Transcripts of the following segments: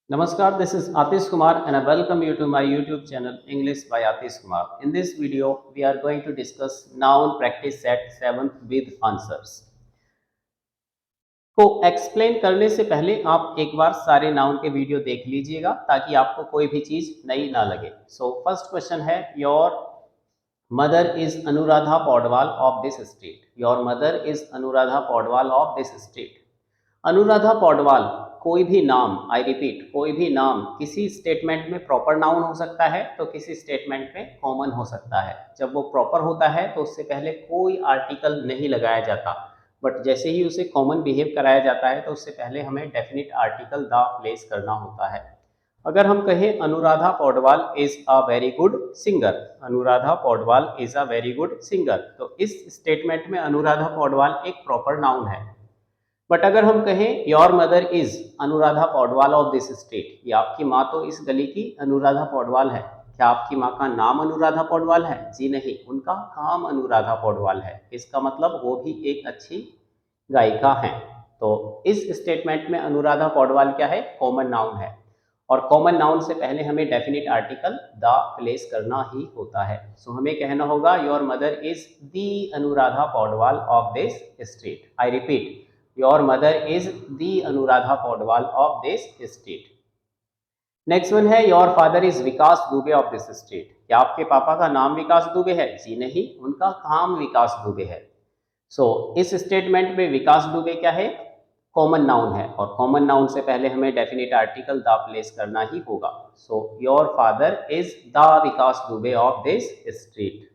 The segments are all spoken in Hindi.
Namaskar, this is Atish Kumar and I welcome you to my YouTube channel English by Atish Kumar. In this video, we are going to discuss noun practice set 7 with answers. को एक्सप्लेन करने से पहले आप एक बार सारे नाउन के वीडियो देख लीजिएगा ताकि आपको कोई भी चीज नई ना लगे. सो फर्स्ट क्वेश्चन है, your mother is Anuradha Paudwal of this state. Your mother is Anuradha Paudwal of this state. Anuradha Paudwal कोई भी नाम, आई रिपीट, कोई भी नाम किसी स्टेटमेंट में प्रॉपर नाउन हो सकता है तो किसी स्टेटमेंट में कॉमन हो सकता है. जब वो प्रॉपर होता है तो उससे पहले कोई आर्टिकल नहीं लगाया जाता, बट जैसे ही उसे कॉमन बिहेव कराया जाता है तो उससे पहले हमें डेफिनेट आर्टिकल द प्लेस करना होता है. अगर हम कहें Anuradha Paudwal is a very good singer, Anuradha Paudwal is a very good singer, तो इस स्टेटमेंट में अनुराधा पौडवाल एक प्रॉपर नाउन है. बट अगर हम कहें your mother is Anuradha Paudwal of this state, ये आपकी माँ तो इस गली की अनुराधा पौडवाल है. क्या आपकी माँ का नाम अनुराधा पौडवाल है? जी नहीं, उनका काम अनुराधा पौडवाल है. इसका मतलब वो भी एक अच्छी गायिका हैं. तो इस स्टेटमेंट में अनुराधा पौडवाल क्या है? कॉमन नाउन है. और कॉमन नाउन से पहले हमें डेफिनेट आर्टिकल द प्लेस करना ही होता है. सो हमें कहना होगा your mother is the Anuradha Paudwal of this state. I repeat, your mother is the Anuradha Paudwal of this state. Next one है, your father is Vikas Dubey of this state. क्या आपके पापा का नाम विकास दुबे है? जी नहीं, उनका काम विकास दुबे है. इस स्टेटमेंट में विकास दुबे क्या है? कॉमन नाउन है, और कॉमन नाउन से पहले हमें डेफिनेट आर्टिकल द प्लेस करना ही होगा. Your father is the Vikas Dubey of this street.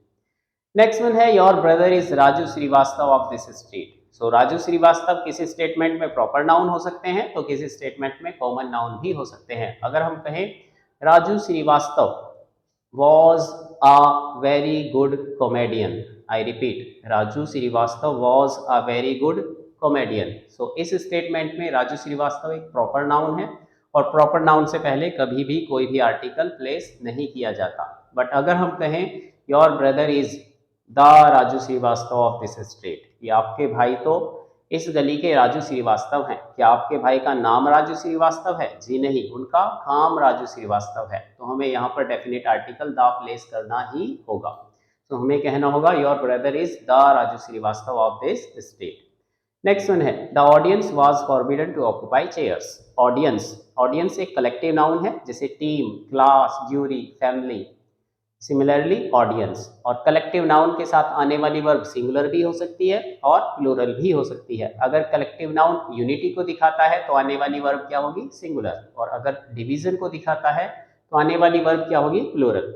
Next one है, your brother is Raju Srivastava of this street. Raju Srivastava किसी स्टेटमेंट में प्रॉपर नाउन हो सकते हैं तो किसी स्टेटमेंट में कॉमन नाउन भी हो सकते हैं. अगर हम कहें Raju Srivastava was a very good comedian. I repeat, Raju Srivastava was a very good comedian. इस स्टेटमेंट में राजू श्रीवास्तव एक प्रॉपर नाउन है और प्रॉपर नाउन से पहले कभी भी कोई भी आर्टिकल प्लेस नहीं किया जाता. बट अगर हम कहें your brother is the Raju Srivastava of this state, ये आपके भाई तो इस गली के राजू श्रीवास्तव हैं. क्या आपके भाई का नाम राजू श्रीवास्तव है? जी नहीं, उनका काम राजू श्रीवास्तव है. तो हमें यहाँ पर डेफिनेट आर्टिकल द प्लेस करना ही होगा. तो हमें कहना होगा your brother is the Raju Srivastava of this state. Next one है, the audience was forbidden to occupy chairs. Audience, audience एक कलेक्टिव नाउन है, जैसे team, class, jury, family. Similarly audience, और कलेक्टिव नाउन के साथ आने वाली वर्ब सिंगुलर भी हो सकती है और प्लूरल भी हो सकती है. अगर कलेक्टिव नाउन यूनिटी को दिखाता है तो आने वाली वर्ब क्या होगी? सिंगुलर. और अगर डिवीजन को दिखाता है तो आने वाली वर्ब क्या होगी? प्लूरल.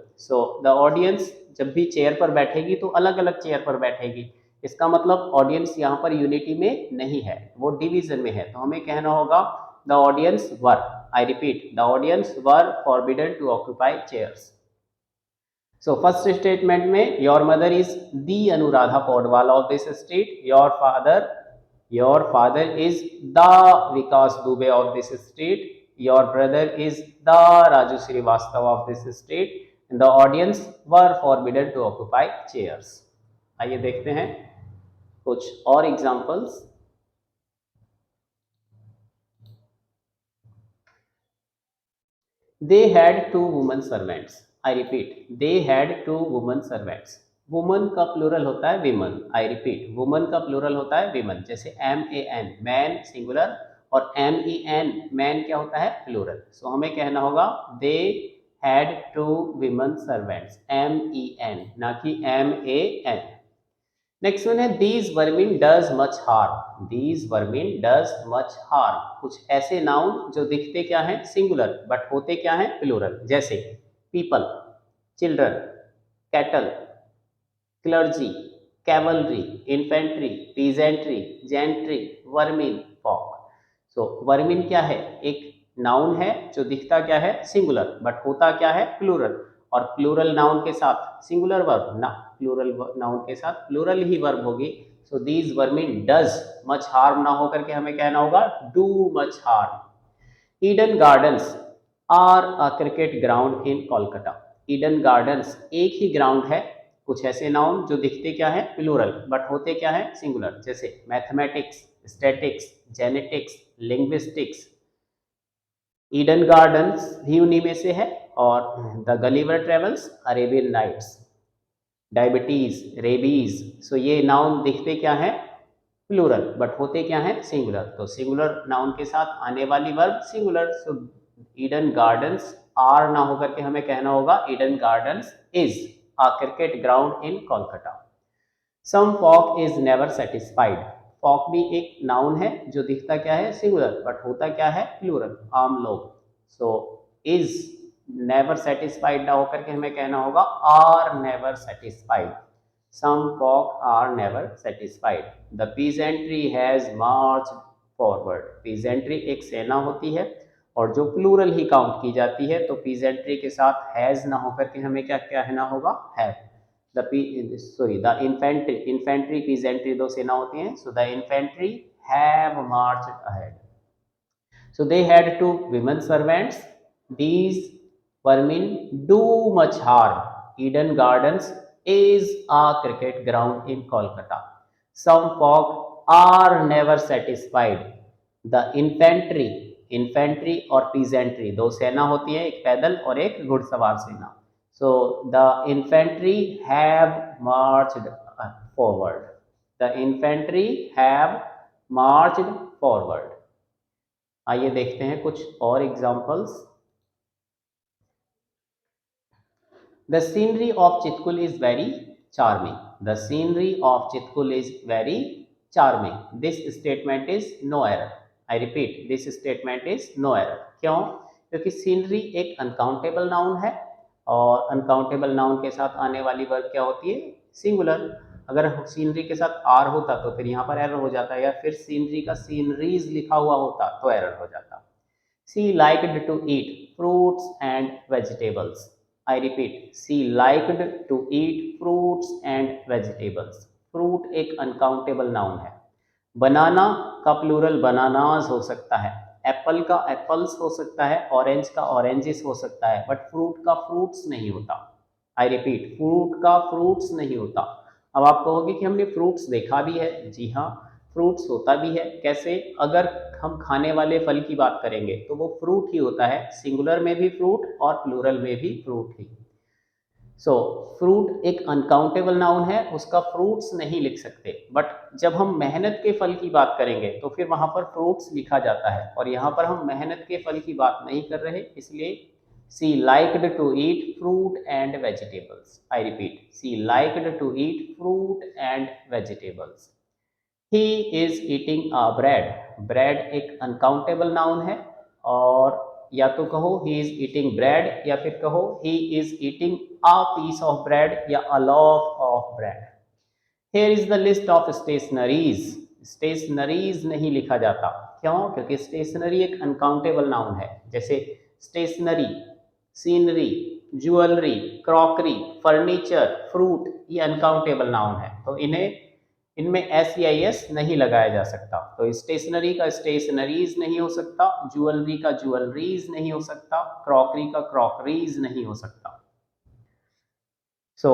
द ऑडियंस जब भी चेयर पर बैठेगी तो अलग अलग चेयर पर बैठेगी. इसका मतलब ऑडियंस यहाँ पर यूनिटी में नहीं है, वो डिवीजन में है. तो हमें कहना होगा the audience were, I repeat, the audience were forbidden to occupy chairs. First statement में your mother is the Anuradha Paudwal of this state. Your father is the Vikas Dubey of this state. Your brother is the Raju Srivastava of this state. The audience were forbidden to occupy chairs. आइए देखते हैं कुछ और examples. They had two women servants. I repeat, they had two women servants. Woman का प्लूरल होता है विमन. आई रिपीट, वुमन का प्लूरल होता है विमन. जैसे MAN, मैन सिंगुलर, और MEN, मैन क्या होता है? प्लूरल. हमें कहना होगा they had two women servants, MEN, ना कि MAN. नेक्स्ट वन है, these vermin does much harm. These vermin does much harm. कुछ ऐसे नाउन जो दिखते क्या हैं? सिंगुलर, बट होते क्या हैं? प्लूरल. जैसे people, children, cattle, clergy, cavalry, infantry, peasantry, gentry, vermin, folk. Vermin क्या है? एक नाउन है जो दिखता क्या है? सिंगुलर, बट होता क्या है? प्लूरल. और प्लूरल नाउन के साथ सिंगुलर वर्ब ना, प्लूरल नाउन के साथ प्लूरल ही वर्ब होगी. These vermin does much harm ना होकर के हमें कहना होगा do much harm. Eden Gardens are a cricket ground in Kolkata. Eden Gardens एक ही ग्राउंड है. कुछ ऐसे नाउन जो दिखते क्या है? प्लूरल, बट होते क्या है? सिंगुलर. जैसे mathematics, statics, genetics, linguistics, Eden Gardens भी उन्हीं में से है, और the Gulliver travels, Arabian nights, diabetes, rabies. So ये नाउन दिखते क्या है, प्लूरल, बट होते क्या है, सिंगुलर। तो सिंगुलर नाउन के साथ आने वाली verb singular. So Eden Gardens are ना होकर के हमें कहना होगा Eden Gardens is a cricket ground in Kolkata. Some folk is never satisfied. Folk भी एक नाउन है जो दिखता क्या है, सिंगुलर, बट होता क्या है, प्लूरल, आम लोग। सो इज नेवर सेटिस्फाइड ना होकर के हमें कहना होगा are never satisfied. Some folk are never satisfied. The peasantry has marched forward. Peasantry एक सेना होती है और जो प्लूरल ही काउंट की जाती है, तो peasantry के साथ has ना होकर के हमें क्या कहना होगा, have. The infantry peasantry दो सेना होती हैं. So the infantry have marched ahead. So they had two women servants. These vermin do much harm. Eden Gardens is a cricket ground in Kolkata. Some folk are never satisfied. The infantry और peasantry दो सेना होती है, एक पैदल और एक घुड़सवार सेना. So the infantry have marched forward. The infantry have marched forward. आइए देखते हैं कुछ और examples. The scenery of Chitkul is very charming. The scenery of Chitkul is very charming. This statement is no error. I repeat, this statement is no error. क्यों? क्योंकि सीनरी एक अनकाउंटेबल नाउन है, और अनकाउंटेबल नाउन के साथ आने वाली वर्ब क्या होती है, सिंगुलर। अगर सीनरी के साथ आर होता तो फिर यहाँ पर एरर हो जाता, या फिर सीनरी का सीनरीज लिखा हुआ होता तो एरर हो जाता। She liked to eat fruits and vegetables. I repeat, she liked to eat fruits and vegetables. Fruit एक अनकाउंटेबल नाउन है। बनाना का प्लूरल बनानाज हो सकता है, एप्पल का एप्पल्स हो सकता है, ऑरेंज का ऑरेंजेस हो सकता है, बट फ्रूट का फ्रूट्स नहीं होता। आई रिपीट, फ्रूट का फ्रूट्स नहीं होता। अब आप कहोगे कि हमने फ्रूट्स देखा भी है। जी हाँ, फ्रूट्स होता भी है। कैसे? अगर हम खाने वाले फल की बात करेंगे तो वो फ्रूट ही होता है, सिंगुलर में भी फ्रूट और प्लूरल में भी फ्रूट ही। सो फ्रूट एक अनकाउंटेबल नाउन है, उसका फ्रूट्स नहीं लिख सकते, बट जब हम मेहनत के फल की बात करेंगे तो फिर वहां पर फ्रूट्स लिखा जाता है, और यहाँ पर हम मेहनत के फल की बात नहीं कर रहे, इसलिए she liked to eat fruit and vegetables. I repeat, she liked to eat fruit and vegetables. He is eating a bread. Bread एक अनकाउंटेबल नाउन है, और या तो कहो ही इज ईटिंग ब्रेड, या फिर कहो he is eating a piece of bread या a loaf of bread. Here is the list of stationeries. Stationeries नहीं लिखा जाता। क्यों? क्योंकि स्टेशनरी एक अनकाउंटेबल नाउन है। जैसे stationery, scenery, jewellery, crockery, furniture, fruit, ये अनकाउंटेबल नाउन है, तो इनमें एस या एस नहीं लगाया जा सकता। तो स्टेशनरी का स्टेशनरीज नहीं हो सकता, ज्वेलरी का ज्वेलरीज नहीं हो सकता, क्रॉकरी का क्रॉकरीज नहीं हो सकता। So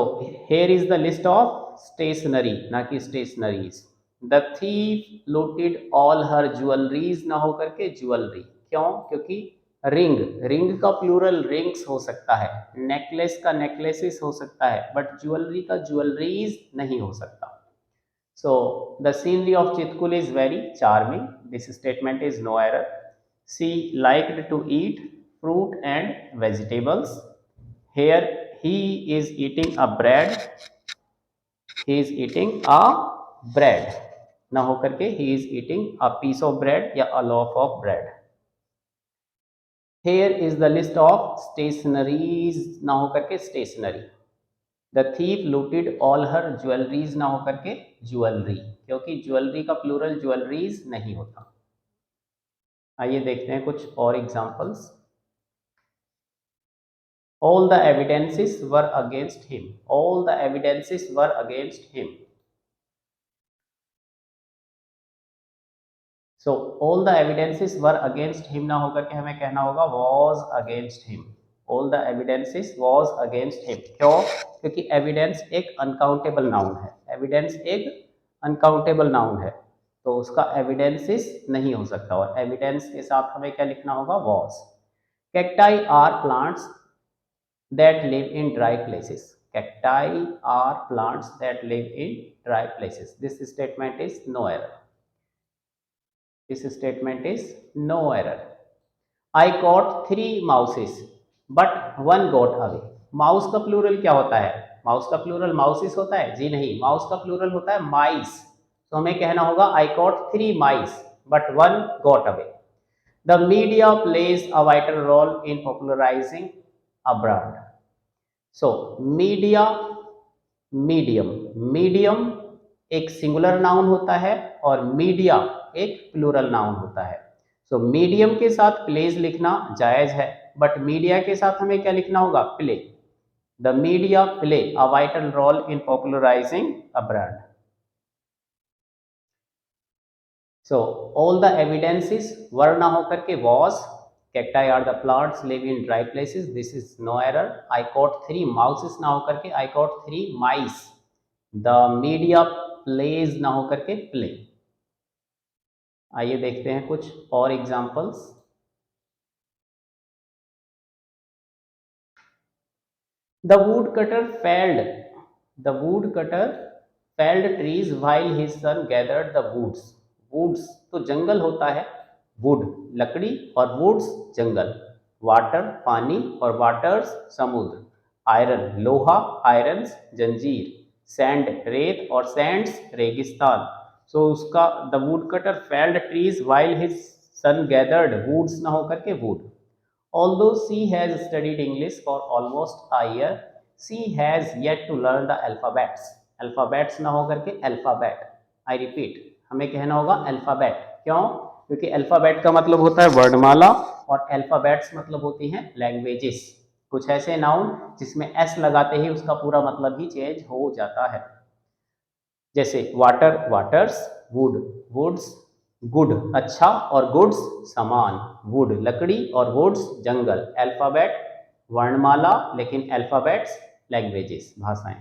here is the list of stationery, ना कि stationeries. The thief looted all her jewelleries ना होकर के ज्वेलरी। क्यों? क्योंकि रिंग, रिंग का प्लूरल रिंग्स हो सकता है, नेकलेस का नेकलेसेस हो सकता है, बट ज्वेलरी का ज्वेलरीज नहीं हो सकता। So the scenery of Chitkul is very charming. This statement is no error. She liked to eat fruit and vegetables. Here he is eating a bread. He is eating a bread. ना होकर के he is eating a piece of bread या a loaf of bread. Here is the list of stationaries ना होकर के stationery. The thief looted all her jewelleries ना होकर के ज्वेलरी, क्योंकि ज्वेलरी का प्लूरल ज्वेलरीज नहीं होता। आइए देखते हैं कुछ और examples. All the evidences were against him. All the evidences were against him. So all the evidences were against him ना होकर के हमें कहना होगा was against him. All the evidences was against him. क्यों? क्योंकि एविडेंस एक अनकाउंटेबल नाउन है। एविडेंस एक अनकाउंटेबल नाउन है, तो उसका एविडेंसेस नहीं हो सकता, और एविडेंस के साथ हमें क्या लिखना होगा, was. Cacti are plants that live in dry places. Cacti are plants that live in dry places. This statement is no error. This statement is no error. I caught 3 mouses but one got away. Mouse का प्लूरल क्या होता है? माउस का प्लूरल माउसिस होता है? जी नहीं, माउस का प्लूरल होता है माइस. तो हमें कहना होगा I caught 3 mice but one got away. The media plays a vital role in popularizing a brand. So media, medium एक सिंगुलर नाउन होता है और मीडिया एक प्लूरल नाउन होता है. सो मीडियम के साथ प्लेज लिखना जायज है, बट मीडिया के साथ हमें क्या लिखना होगा? Play. The media play a vital role in popularizing a brand. So all the evidences were ना होकर के was. Cacti are the plants live in dry places. This is no error. I caught 3 mouses ना होकर के I caught 3 mice. The media plays ना होकर के play. आइए देखते हैं कुछ और examples. The woodcutter felled trees while his son gathered the woods. Woods तो जंगल होता है. वुड लकड़ी और वुड्स जंगल. वाटर पानी और वाटर्स समुद्र. आयरन लोहा, आयरन्स जंजीर. सैंड रेत और सैंड्स रेगिस्तान. सो उसका the woodcutter felled trees while his son gathered woods ना होकर के wood. Although she has studied English for almost a year, she has yet to learn the alphabets. Alphabets ना होकर के alphabet. I repeat, हमें कहना होगा alphabet. क्यों? क्योंकि alphabet का मतलब होता है वर्णमाला और alphabets मतलब होती हैं languages. कुछ ऐसे नाउन जिसमें s लगाते ही उसका पूरा मतलब ही चेंज हो जाता है. जैसे water waters, wood woods, good अच्छा और गुड्स सामान. वुड लकड़ी और वुड्स जंगल. अल्फाबेट वर्णमाला, लेकिन अल्फाबेट्स लैंग्वेजेस भाषाएं.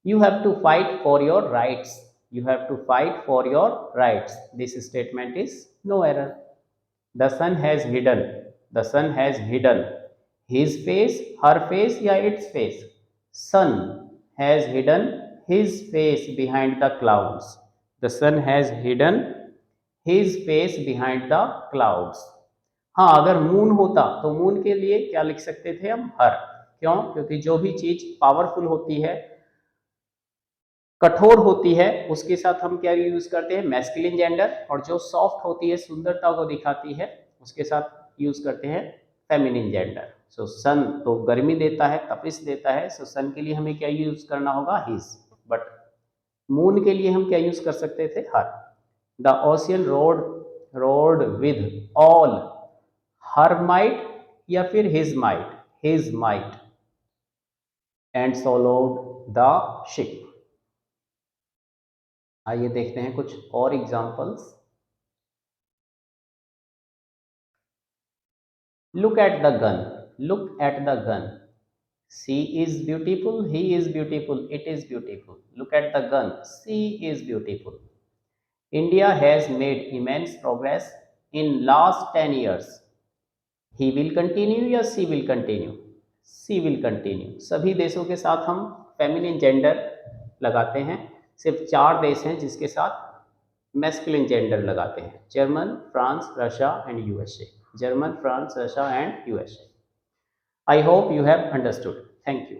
You have to fight for your rights. You have to fight for your rights. This statement is no error. The sun has hidden. The sun has hidden his face, her face या its face. Sun has hidden his face behind the clouds. The sun has hidden his face behind the clouds. हाँ, अगर मून होता तो मून के लिए क्या लिख सकते थे हम? हर. क्यों? क्योंकि जो भी चीज पावरफुल होती है, कठोर होती है, उसके साथ हम क्या यूज करते हैं? Masculine gender. और जो सॉफ्ट होती है, सुंदरता को दिखाती है, उसके साथ यूज करते हैं फेमिनिन जेंडर. सो सन तो गर्मी देता है, तपिश देता है. सो सन के लिए हमें क्या यूज करना होगा? हिज. बट मून के लिए हम क्या यूज कर सकते थे? Her. The ocean rode with all her might या फिर his might and soloed the ship. आइए देखते हैं कुछ और examples. Look at the gun. Look at the gun. She is beautiful, he is beautiful, it is beautiful. Look at the gun. She is beautiful. India has made immense progress in last 10 years. He will continue या she will continue? She will continue. सभी देशों के साथ हम फेमिनिन जेंडर लगाते हैं. सिर्फ 4 देश हैं जिसके साथ मैस्कुलिन जेंडर लगाते हैं. German, France, Russia and USA. German, France, Russia and USA. I hope you have understood. Thank you.